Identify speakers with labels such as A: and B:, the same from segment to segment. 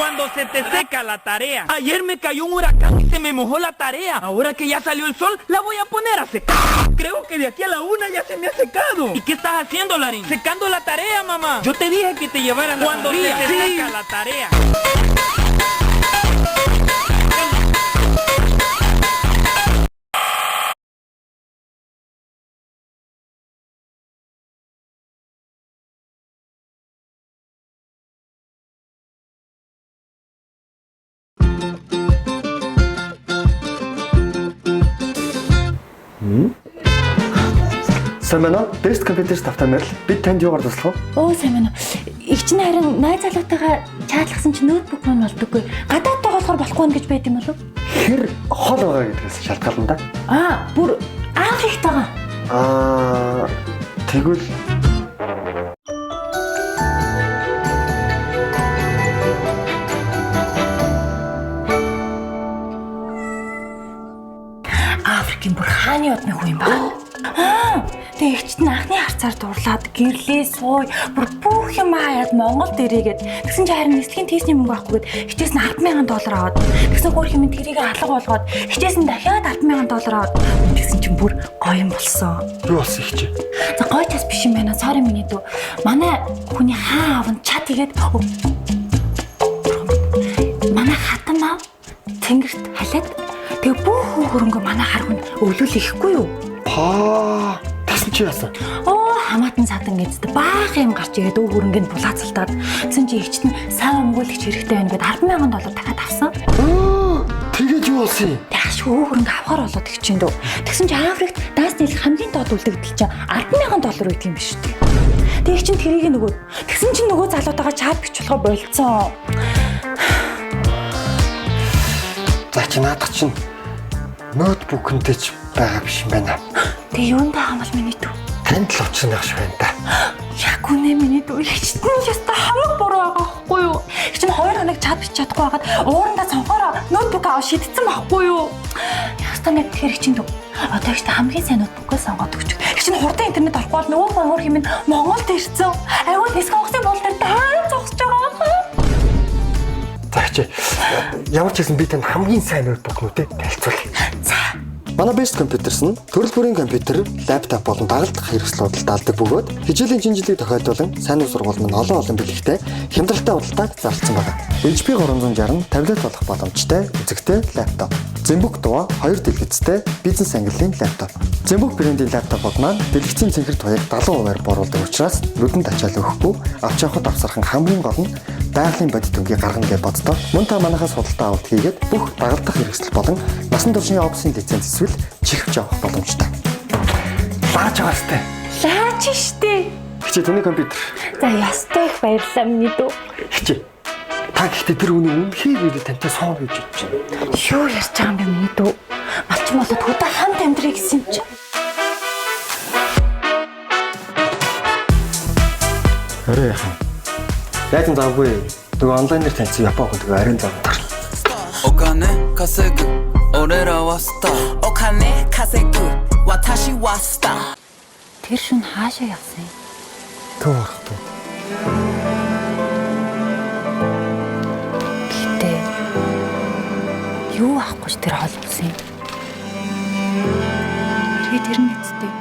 A: Cuando se te seca la tarea. Ayer me cayó un huracán y se me mojó la tarea. Ahora que ya salió el sol, la voy a poner a secar. Creo que de aquí a la 1 ya se me ha secado. ¿Y qué estás haciendo, Larín? Secando la tarea, mamá. Yo te dije que te llevaran cuando se te seca la tarea.
B: Сайн байна уу? Best Computers тавтай мэрл. Бид танд юугаар туслах вэ?
C: Оо сайн байна. Их чинь харин найз залуутайгаа чатлахсан чинь ноутбук маань болдоггүй. Гадаадтай болохоор болохгүй нэ гэж байд юм болов?
B: Хэр хол байгаа гэдгээс шалтгаална да.
C: Бүр Африкт байгаа.
B: Тэгвэл
C: Африкийн бүр хааны одны хүн юм байна. Тэгээ ихчт нь анхны харцаар дурлаад гэрлээ сууй бүр бүх юм хаяад Монголд ирээгээд тэгсэн чинь харин нислэгийн тестний мөнгө авахгүйгээд хичээс нь $10,000 аваад тэгсэн өөр юм тэрийг алга болгоод хичээс нь дахиад $10,000 аваад тэгсэн чинь бүр гоё юм болсон.
B: юу болсон их чи?
C: За гоё час биш юм байна. Sorry миний дүү. Манай хүний хаан аав нь чат игээд манай хатан аав тэнгэрт халиад тэгээ бүх хөрөнгө манай хар хүн өвлүүлэхгүй юу?
B: Тэгсэн чи яасан?
C: Хамаатан садан гэдэгт баах юм гарч игээд өв хөрөнгөнд булаацалтаад тэгсэн чи ихчт нь сайн өмгөөлөгч хэрэгтэй байна гэд $10,000 дахиад авсан.
B: Тэгээд юу болсон юм?
C: Тэгш өв хөрөнгө авахар болоод их чинь дөө. Тэгсэн чи Африкт даас нийлэх хамгийн доод үлдэгдэл чинь $10,000 үйт юм биш үү? Тэг чин тэрийг нөгөө тэгсэн чи нөгөө залуутайгаа чат бичлэгээ болцсон.
B: За чи наадах чинь ноутбукэнтэй ч байгаа биш юм байна.
C: Тэг юунд байгаа юм бол миний дүү?
B: Танд л очсон байх шиг байна да.
C: Яг үнэ миний дүү ихчт нь яста хамаг буруу байгаа байхгүй юу? Их чинь 2 хоног чад бич чадахгүй байгаад уурандаа цонхороо ноутбук аваа шидсэн байхгүй юу? Яста нэг тэр их чинь дүү. Одоо ихтэй хамгийн сайн ноутбукээ сонгоод өгч. Их чинь хурдан интернет авахгүй бол нөгөө өөр юм Монголд ирсэн. Айгуу нисэх онгоцны бол дээр тань зогсож байгаа.
B: За чи ямар ч гэсэн би танд хамгийн сайн ноутбукнуудыг танилцуулъя.
C: За
B: Манай Best Computers нь төрөл бүрийн компьютер, лаптоп болон дагалдах хэрэгслүүдэд даалдаг бөгөөд хичээлийн шинжилгээг тохиолдуулан сайн уус сургууль нь олон бэлэгтэй хямдралтай худалдааг зарласан байна. HP 360 таблет болох боломжтой үзэгтэй лаптоп. Зэмбүк дуу 2 дэлгэцтэй бизнес ангиллын лаптоп. Зэмбүк брендийн лаптопууд маань дэлгэцийн цэнхэр туяаг 70% боруулдаг учраас нүдэнд ачаал өгөхгүй авч явахад авсархан хамгийн гол нь байгалийн бодит өнгийг гаргана гэж боддоо. Мөн та манайхаас худалдаа авалт хийгээд бүх дагалдах хэрэгсэл болон насан туршийн опцийн лиценз эсвэл чихвч авах боломжтой. Лааж байгаа сте.
C: лаач штэ.
B: Хичээ таны компьютер.
C: За ястай их баярлалаа миний дүү.
B: Хичээ. Та гэхдээ тэр үний үнхээр ирээ тантай суур гэж бодож байна.
C: Юу ярьж байгаа юм бэ миний дүү? Малчин болоод хөдөө хамт амьдрий гэсэн юм чи.
B: Орой яхан. Яатан завгүй. Тэгээ онлайнаар таньсан Япон хүн тэгээ ариун зам тар.
D: Окане касegu орера ва ста. Окане касegu ваташи ва ста.
C: Тэр шүн хаашаа явсан юм?
B: Төөрхтөө.
C: Гэтэ юу авахгүй ч тэр хол болсон юм. Тэгээд тэр нь эцтэй.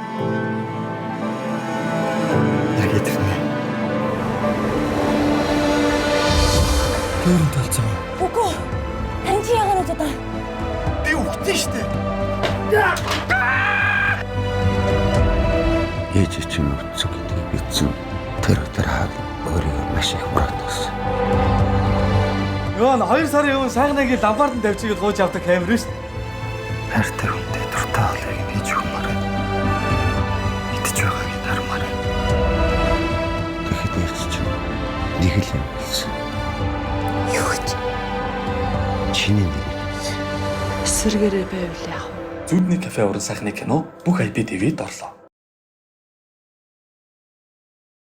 B: Яргээд ирнэ. Төрөнд талцсан.
C: Үгүй. Тань чи яагаад удаа?
B: Би үхсэн шүү дээ.
E: Ээж чинь үцэг гэдгийг бичсэн. Тэр хаад өөрийгөө маш их муратсан.
F: Юу н 2 сарын өмнө сайхнагийн ламбард нь тавьчихыг гооч авдаг камер шүү дээ.
B: Хайртай хүнтэй дуртай хоолойг хийж өгмөр. Идэж байгааг нь хармаар.
E: Тэгэхэд ээж чинь нэг л юм хэлсэн.
C: Юу гэж?
E: Чиний нэр.
G: Эсвэргээрээ байвал яах вэ?
F: Зүудний кафе уран сайхны кино бүх IP TV-д орлоо.